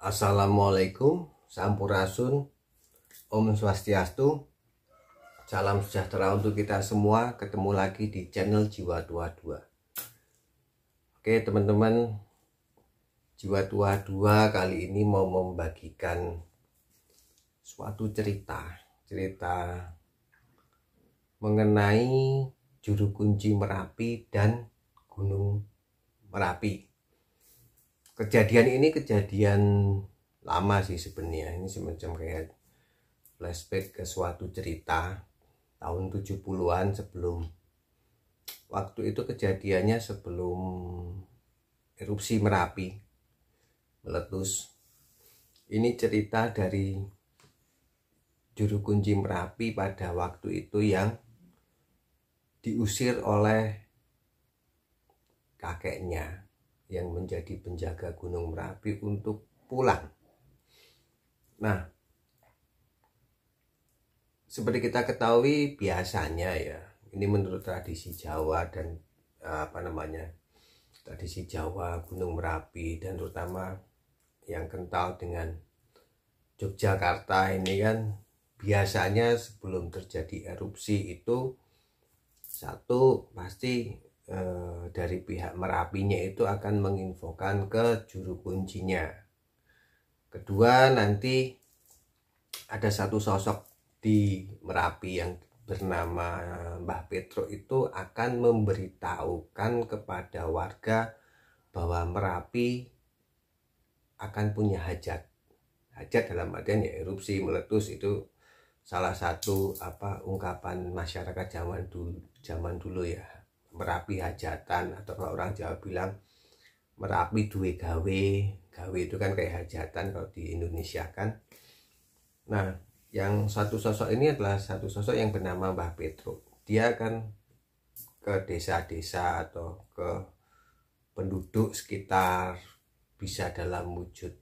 Assalamualaikum, Sampurasun, Om Swastiastu, salam sejahtera untuk kita semua. Ketemu lagi di channel Jiwa Tua 2. Oke teman-teman, Jiwa Tua 2 kali ini mau membagikan suatu cerita mengenai Juru Kunci Merapi dan Gunung Merapi. Kejadian ini kejadian lama sih sebenarnya. Ini semacam kayak flashback ke suatu cerita tahun 70-an, sebelum waktu itu kejadiannya sebelum erupsi Merapi meletus. Ini cerita dari Juru Kunci Merapi pada waktu itu yang diusir oleh kakeknya yang menjadi penjaga Gunung Merapi untuk pulang. Nah, seperti kita ketahui biasanya ya, ini menurut tradisi Jawa dan tradisi Jawa, Gunung Merapi dan terutama yang kental dengan Yogyakarta ini kan, biasanya sebelum terjadi erupsi itu satu pasti dari pihak Merapinya itu akan menginfokan ke juru kuncinya. Kedua, nanti ada satu sosok di Merapi yang bernama Mbah Petro itu akan memberitahukan kepada warga bahwa Merapi akan punya hajat. Hajat dalam artian ya erupsi meletus, itu salah satu ungkapan masyarakat zaman dulu ya. Merapi hajatan, atau kalau orang Jawa bilang Merapi duwe gawe. Gawe itu kan kayak hajatan kalau di Indonesia kan. Nah, yang satu sosok ini adalah satu sosok yang bernama Mbah Petro. Dia akan ke desa-desa atau ke penduduk sekitar, bisa dalam wujud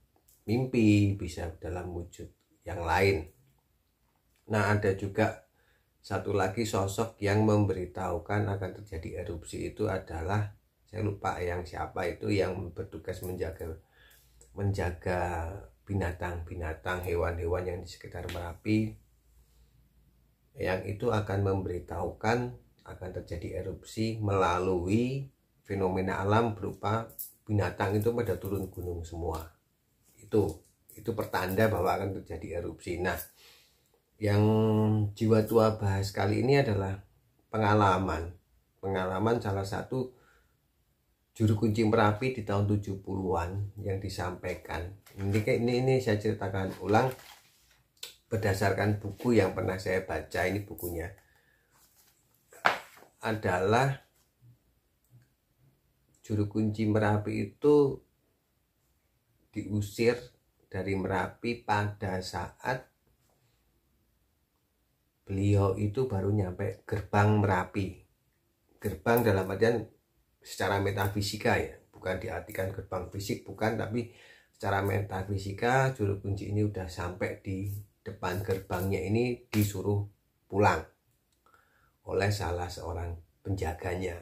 mimpi, bisa dalam wujud yang lain. Nah, ada juga satu lagi sosok yang memberitahukan akan terjadi erupsi, itu adalah, saya lupa yang siapa itu, yang bertugas menjaga binatang-binatang, hewan-hewan yang di sekitar Merapi, yang itu akan memberitahukan akan terjadi erupsi melalui fenomena alam berupa binatang itu pada turun gunung semua. Itu pertanda bahwa akan terjadi erupsi. Nah, yang Jiwa Tua bahas kali ini adalah pengalaman salah satu Juru Kunci Merapi di tahun 70-an yang disampaikan. Ini saya ceritakan ulang berdasarkan buku yang pernah saya baca. Ini bukunya adalah Juru Kunci Merapi itu diusir dari Merapi pada saat beliau itu baru nyampe gerbang Merapi. Gerbang dalam artian secara metafisika ya, bukan diartikan gerbang fisik, bukan, tapi secara metafisika Juru Kunci ini udah sampai di depan gerbangnya, ini disuruh pulang oleh salah seorang penjaganya.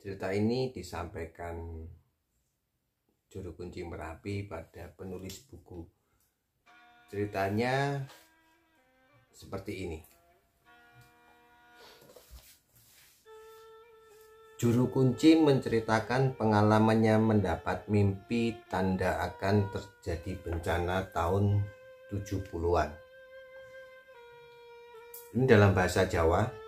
Cerita ini disampaikan Juru Kunci Merapi pada penulis buku. Ceritanya seperti ini. Juru Kunci menceritakan pengalamannya mendapat mimpi tanda akan terjadi bencana tahun 70-an. Ini dalam bahasa Jawa.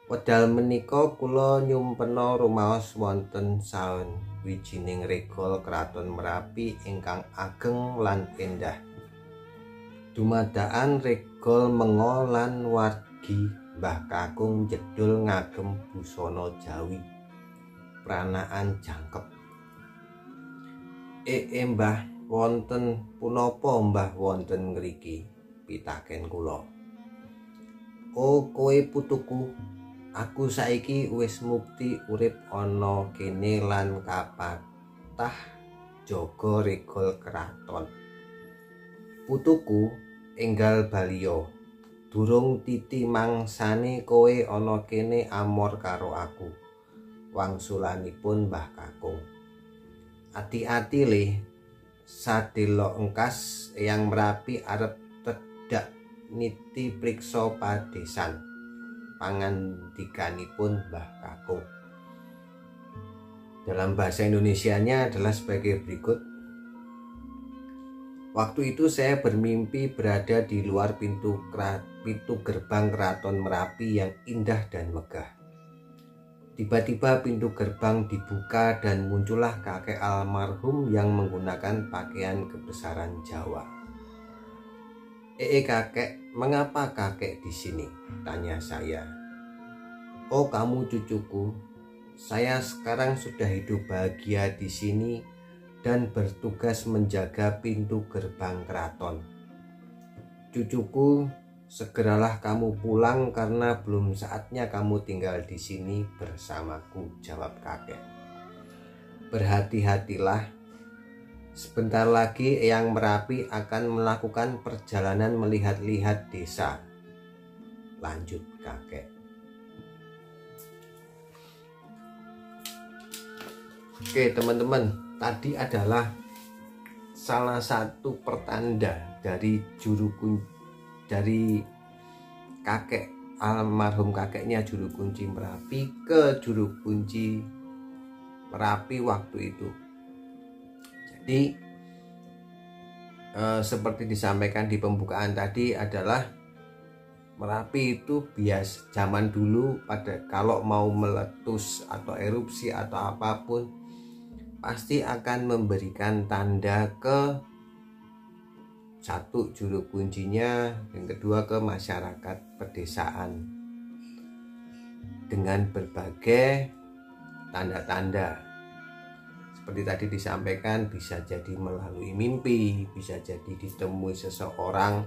Wedal menika kula nyumpena rumaos wonten sawijining regol kraton Merapi ingkang ageng lan endah. Dumadaan regol menga lan wargi Mbah Kakung jedul ngagem busana Jawi pranaan jangkep. Mbah, wonten punapa Mbah wonten ngriki? Pitaken kula. Oh, kowe putuku, aku saiki wis mukti urip ana kene lan kapatah jaga regol kraton. Putuku enggal baliya, durung titi mangsane kowe ana kene amor karo aku. Wangsulanipun Mbah Kakung. Ati-ati le, sadelok engkas Eyang Merapi arep tedak niti priksa padesan. Pangandikanipun Mbah Kakung. Dalam bahasa Indonesianya adalah sebagai berikut. Waktu itu saya bermimpi berada di luar pintu gerbang Keraton Merapi yang indah dan megah. Tiba-tiba pintu gerbang dibuka dan muncullah kakek almarhum yang menggunakan pakaian kebesaran Jawa. Kakek, mengapa kakek di sini?" tanya saya. "Oh, kamu cucuku. Saya sekarang sudah hidup bahagia di sini dan bertugas menjaga pintu gerbang keraton. Cucuku, segeralah kamu pulang karena belum saatnya kamu tinggal di sini bersamaku," jawab kakek. "Berhati-hatilah. Sebentar lagi Eyang Merapi akan melakukan perjalanan melihat-lihat desa," lanjut kakek. Oke teman-teman, tadi adalah salah satu pertanda dari dari kakek almarhum kakeknya juru kunci Merapi ke juru kunci Merapi waktu itu. Jadi seperti disampaikan di pembukaan tadi adalah Merapi itu bias zaman dulu kalau mau meletus atau erupsi atau apapun pasti akan memberikan tanda ke satu juru kuncinya, yang kedua ke masyarakat pedesaan dengan berbagai tanda-tanda. Seperti tadi disampaikan, bisa jadi melalui mimpi, bisa jadi ditemui seseorang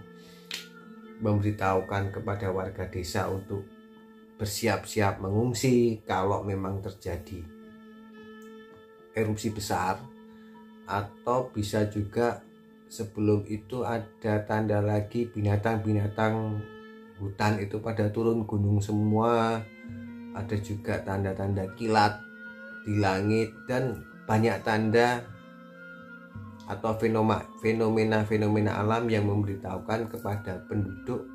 memberitahukan kepada warga desa untuk bersiap-siap mengungsi kalau memang terjadi erupsi besar, atau bisa juga sebelum itu ada tanda lagi binatang-binatang hutan itu pada turun gunung semua. Ada juga tanda-tanda kilat di langit dan banyak tanda atau fenomena-fenomena alam yang memberitahukan kepada penduduk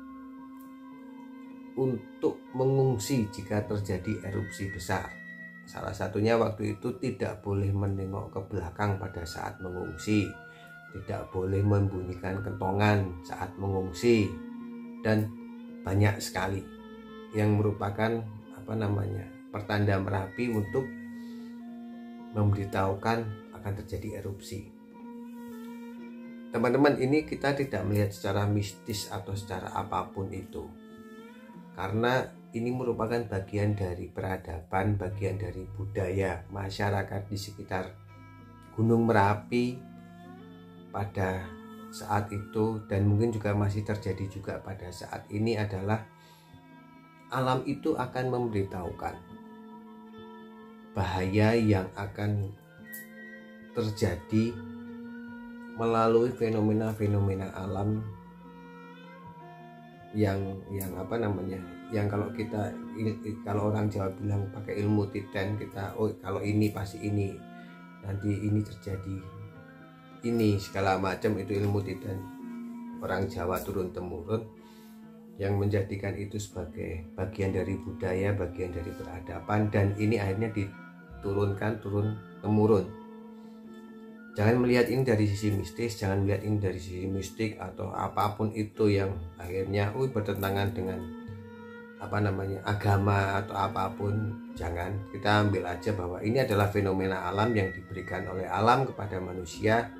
untuk mengungsi jika terjadi erupsi besar. Salah satunya waktu itu tidak boleh menengok ke belakang pada saat mengungsi, tidak boleh membunyikan kentongan saat mengungsi, dan banyak sekali yang merupakan pertanda Merapi untuk memberitahukan akan terjadi erupsi. Teman-teman, ini kita tidak melihat secara mistis atau secara apapun itu, karena ini merupakan bagian dari peradaban, bagian dari budaya masyarakat di sekitar Gunung Merapi pada saat itu, dan mungkin juga masih terjadi juga pada saat ini, adalah alam itu akan memberitahukan bahaya yang akan terjadi melalui fenomena-fenomena alam yang kalau orang Jawa bilang pakai ilmu titen, kalau ini pasti ini, nanti ini terjadi ini, segala macam, itu ilmu titen orang Jawa turun temurun yang menjadikan itu sebagai bagian dari budaya, bagian dari peradaban, dan ini akhirnya diturunkan turun temurun. Jangan melihat ini dari sisi mistis, jangan melihat ini dari sisi mistik atau apapun itu yang akhirnya bertentangan dengan agama atau apapun. Jangan, kita ambil aja bahwa ini adalah fenomena alam yang diberikan oleh alam kepada manusia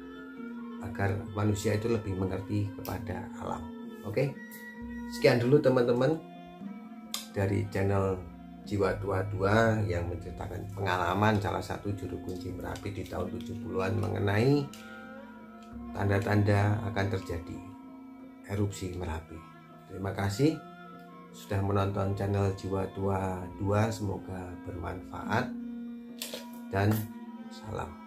agar manusia itu lebih mengerti kepada alam. Oke, sekian dulu teman-teman dari channel Jiwa Tua yang menceritakan pengalaman salah satu juru kunci Merapi di tahun 70-an mengenai tanda-tanda akan terjadi erupsi Merapi. Terima kasih sudah menonton channel Jiwa Tua 2, semoga bermanfaat dan salam.